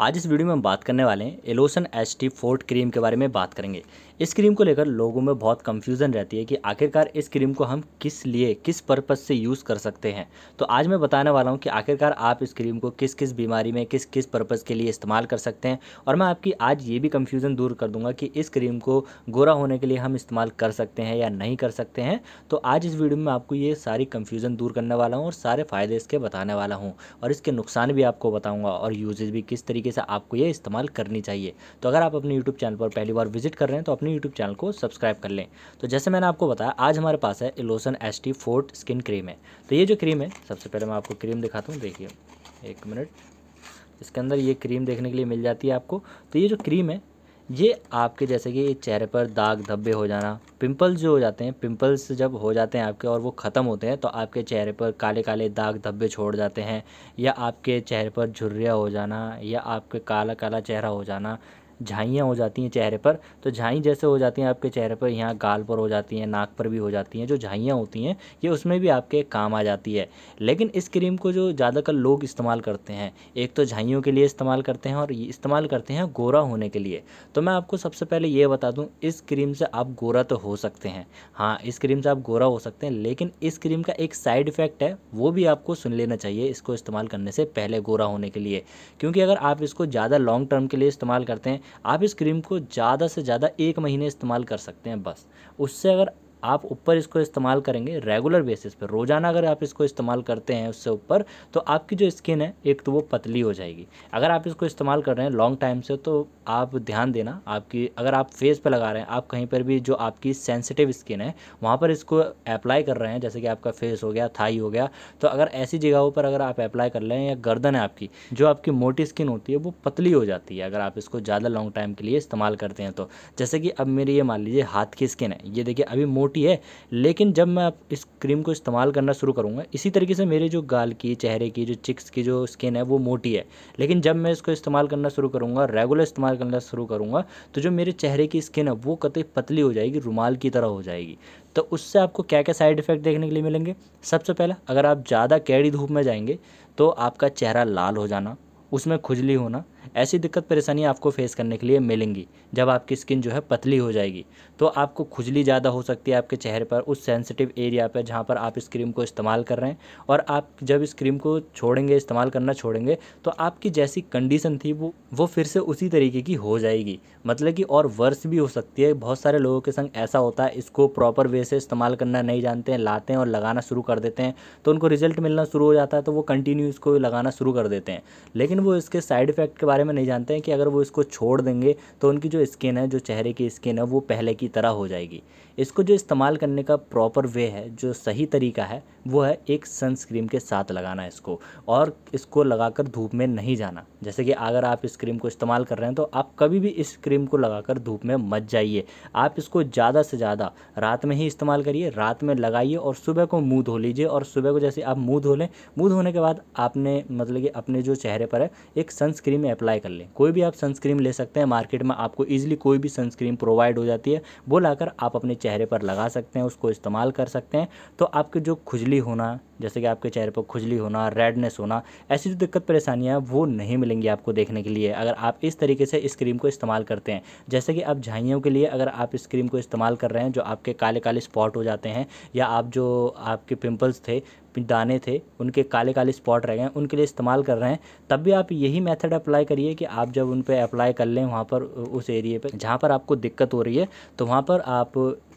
आज इस वीडियो में हम बात करने वाले हैं एलोसन एचटी फोर्ट क्रीम के बारे में बात करेंगे। इस क्रीम को लेकर लोगों में बहुत कंफ्यूजन रहती है कि आखिरकार इस क्रीम को हम किस लिए किस पर्पज़ से यूज़ कर सकते हैं। तो आज मैं बताने वाला हूं कि आखिरकार आप इस क्रीम को किस किस बीमारी में किस किस पर्पज़ के लिए इस्तेमाल कर सकते हैं, और मैं आपकी आज ये भी कंफ्यूजन दूर कर दूंगा कि इस क्रीम को गोरा होने के लिए हम इस्तेमाल कर सकते हैं या नहीं कर सकते हैं। तो आज इस वीडियो में आपको ये सारी कंफ्यूजन दूर करने वाला हूँ और सारे फ़ायदे इसके बताने वाला हूँ, और इसके नुकसान भी आपको बताऊँगा और यूजेज भी किस तरीके से आपको ये इस्तेमाल करनी चाहिए। तो अगर आप अपने यूट्यूब चैनल पर पहली बार विजिट कर रहे हैं तो अपने यूट्यूब चैनल को सब्सक्राइब कर लें। तो जैसे मैंने आपको बताया, आज हमारे पास है एलोसन एचटी फोर्ट स्किन क्रीम है। तो ये जो क्रीम है, सबसे पहले मैं आपको क्रीम दिखाता हूँ। देखिए, एक मिनट, इसके अंदर ये क्रीम देखने के लिए मिल जाती है आपको। तो ये जो क्रीम है, ये आपके जैसे कि चेहरे पर दाग धब्बे हो जाना, पिंपल्स जो हो जाते हैं, पिंपल्स जब हो जाते हैं आपके और वो ख़त्म होते हैं तो आपके चेहरे पर काले काले दाग धब्बे छोड़ जाते हैं, या आपके चेहरे पर झुर्रियाँ हो जाना, या आपके काला काला चेहरा हो जाना, झाइयाँ हो जाती हैं चेहरे पर। तो झाई जैसे हो जाती हैं आपके चेहरे पर, यहाँ गाल पर हो जाती हैं, नाक पर भी हो जाती हैं। जो झाइयाँ होती हैं ये उसमें भी आपके काम आ जाती है। लेकिन इस क्रीम को जो ज़्यादातर लोग इस्तेमाल करते हैं, एक तो झाइयों के लिए इस्तेमाल करते हैं और ये इस्तेमाल करते हैं गोरा होने के लिए। तो मैं आपको सबसे पहले ये बता दूं, इस क्रीम से आप गोरा तो हो सकते हैं। हाँ, इस क्रीम से आप गोरा हो सकते हैं, लेकिन इस क्रीम का एक साइड इफ़ेक्ट है, वो भी आपको सुन लेना चाहिए इसको इस्तेमाल करने से पहले गोरा होने के लिए। क्योंकि अगर आप इसको ज़्यादा लॉन्ग टर्म के लिए इस्तेमाल करते हैं, आप इस क्रीम को ज़्यादा से ज़्यादा 1 महीने इस्तेमाल कर सकते हैं बस। उससे अगर आप ऊपर इसको इस्तेमाल करेंगे रेगुलर बेसिस पे, रोज़ाना अगर आप इसको इस्तेमाल करते हैं उससे ऊपर, तो आपकी जो स्किन है एक तो वो पतली हो जाएगी। अगर आप इसको इस्तेमाल कर रहे हैं लॉन्ग टाइम से, तो आप ध्यान देना, आपकी अगर आप फेस पे लगा रहे हैं, आप कहीं पर भी जो आपकी सेंसिटिव स्किन है वहाँ पर इसको अप्लाई कर रहे हैं, जैसे कि आपका फेस हो गया, थाई हो गया, तो अगर ऐसी जगहों पर अगर आप अप्लाई कर रहे हैं, या गर्दन है आपकी, जो आपकी मोटी स्किन होती है वो पतली हो जाती है अगर आप इसको ज़्यादा लॉन्ग टाइम के लिए इस्तेमाल करते हैं। तो जैसे कि अब मेरी ये मान लीजिए हाथ की स्किन है, ये देखिए अभी मोटी है, लेकिन जब मैं इस क्रीम को इस्तेमाल करना शुरू करूँगा, इसी तरीके से मेरे जो गाल की, चेहरे की, जो चिक्स की जो स्किन है वो मोटी है, लेकिन जब मैं इसको इस्तेमाल करना शुरू करूँगा, रेगुलर इस्तेमाल करना शुरू करूँगा, तो जो मेरे चेहरे की स्किन है वो कतई पतली हो जाएगी, रुमाल की तरह हो जाएगी। तो उससे आपको क्या क्या साइड इफ़ेक्ट देखने के लिए मिलेंगे? सबसे पहला, अगर आप ज़्यादा कैड़ी धूप में जाएंगे तो आपका चेहरा लाल हो जाना, उसमें खुजली होना, ऐसी दिक्कत परेशानी आपको फेस करने के लिए मिलेंगी। जब आपकी स्किन जो है पतली हो जाएगी तो आपको खुजली ज़्यादा हो सकती है आपके चेहरे पर, उस सेंसिटिव एरिया पर जहाँ पर आप इस क्रीम को इस्तेमाल कर रहे हैं। और आप जब इस क्रीम को छोड़ेंगे, इस्तेमाल करना छोड़ेंगे, तो आपकी जैसी कंडीशन थी वो फिर से उसी तरीके की हो जाएगी, मतलब कि और वर्स भी हो सकती है। बहुत सारे लोगों के संग ऐसा होता है, इसको प्रॉपर वे से इस्तेमाल करना नहीं जानते हैं, लाते हैं और लगाना शुरू कर देते हैं, तो उनको रिजल्ट मिलना शुरू हो जाता है, तो वो कंटिन्यू इसको लगाना शुरू कर देते हैं। लेकिन वो इसके साइड इफ़ेक्ट के बारे में नहीं जानते हैं कि अगर वो इसको छोड़ देंगे तो उनकी जो स्किन है, जो चेहरे की स्किन है, वो पहले की तरह हो जाएगी। इसको जो इस्तेमाल करने का प्रॉपर वे है, जो सही तरीका है, वो है एक सनस्क्रीन के साथ लगाना इसको, और इसको लगाकर धूप में नहीं जाना। जैसे कि अगर आप इस क्रीम को इस्तेमाल कर रहे हैं तो आप कभी भी इस क्रीम को लगाकर धूप में मत जाइए। आप इसको ज़्यादा से ज़्यादा रात में ही इस्तेमाल करिए, रात में लगाइए और सुबह को मुँह धो लीजिए। और सुबह को जैसे आप मुँह धो लें, मुँह धोने के बाद आपने मतलब कि अपने जो चेहरे पर है एक सनस्क्रीन अप्लाई कर लें। कोई भी आप सनस्क्रीन ले सकते हैं, मार्केट में आपको ईजिली कोई भी सनस्क्रीन प्रोवाइड हो जाती है, वो लाकर आप अपने चेहरे पर लगा सकते हैं, उसको इस्तेमाल कर सकते हैं। तो आपके जो खुजली होना, जैसे कि आपके चेहरे पर खुजली होना, रेडनेस होना, ऐसी जो दिक्कत परेशानियाँ हैं वो नहीं मिलेंगी आपको देखने के लिए, अगर आप इस तरीके से इस क्रीम को इस्तेमाल करते हैं। जैसे कि अब झाइयों के लिए अगर आप इस क्रीम को इस्तेमाल कर रहे हैं, जो आपके काले काले स्पॉट हो जाते हैं, या आप जो आपके पिंपल्स थे, दाने थे, उनके काले काले स्पॉट रह गए हैं, उनके लिए इस्तेमाल कर रहे हैं, तब भी आप यही मेथड अप्लाई करिए कि आप जब उन पे अप्लाई कर लें, वहाँ पर उस एरिया पे जहाँ पर आपको दिक्कत हो रही है, तो वहाँ पर आप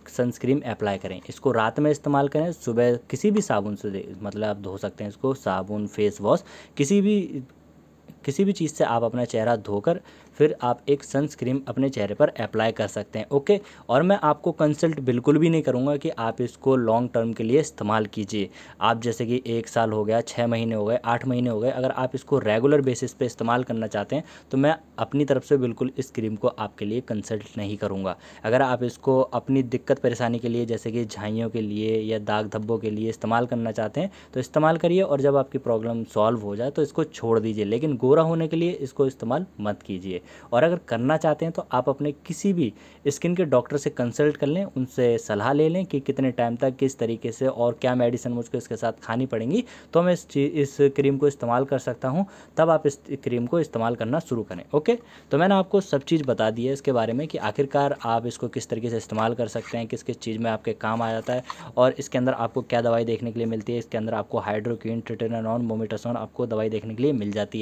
सनस्क्रीन अप्लाई करें। इसको रात में इस्तेमाल करें, सुबह किसी भी साबुन से मतलब आप धो सकते हैं इसको, साबुन, फेस वॉश, किसी भी चीज़ से आप अपना चेहरा धोकर फिर आप एक सनस्क्रीन अपने चेहरे पर अप्लाई कर सकते हैं। ओके, और मैं आपको कंसल्ट बिल्कुल भी नहीं करूँगा कि आप इसको लॉन्ग टर्म के लिए इस्तेमाल कीजिए। आप जैसे कि 1 साल हो गया, 6 महीने हो गए, 8 महीने हो गए, अगर आप इसको रेगुलर बेसिस पे इस्तेमाल करना चाहते हैं तो मैं अपनी तरफ से बिल्कुल इस क्रीम को आपके लिए कंसल्ट नहीं करूँगा। अगर आप इसको अपनी दिक्कत परेशानी के लिए, जैसे कि झाइयों के लिए या दाग धब्बों के लिए इस्तेमाल करना चाहते हैं तो इस्तेमाल करिए, और जब आपकी प्रॉब्लम सॉल्व हो जाए तो इसको छोड़ दीजिए। लेकिन गोरा होने के लिए इसको इस्तेमाल मत कीजिए। और अगर करना चाहते हैं तो आप अपने किसी भी स्किन के डॉक्टर से कंसल्ट कर लें, उनसे सलाह ले लें कि कितने टाइम तक किस तरीके से और क्या मेडिसिन मुझको इसके साथ खानी पड़ेंगी, तो मैं इस क्रीम को इस्तेमाल कर सकता हूँ, तब आप इस क्रीम को इस्तेमाल करना शुरू करें। ओके, तो मैंने आपको सब चीज़ बता दी है इसके बारे में कि आखिरकार आप इसको किस तरीके से इस्तेमाल कर सकते हैं, किस किस चीज़ में आपके काम आ जाता है, और इसके अंदर आपको क्या दवाई देखने के लिए मिलती है। इसके अंदर आपको हाइड्रोक्विन, ट्रिटेनोन, मोमेटासोन आपको दवाई देखने के लिए मिल जाती है।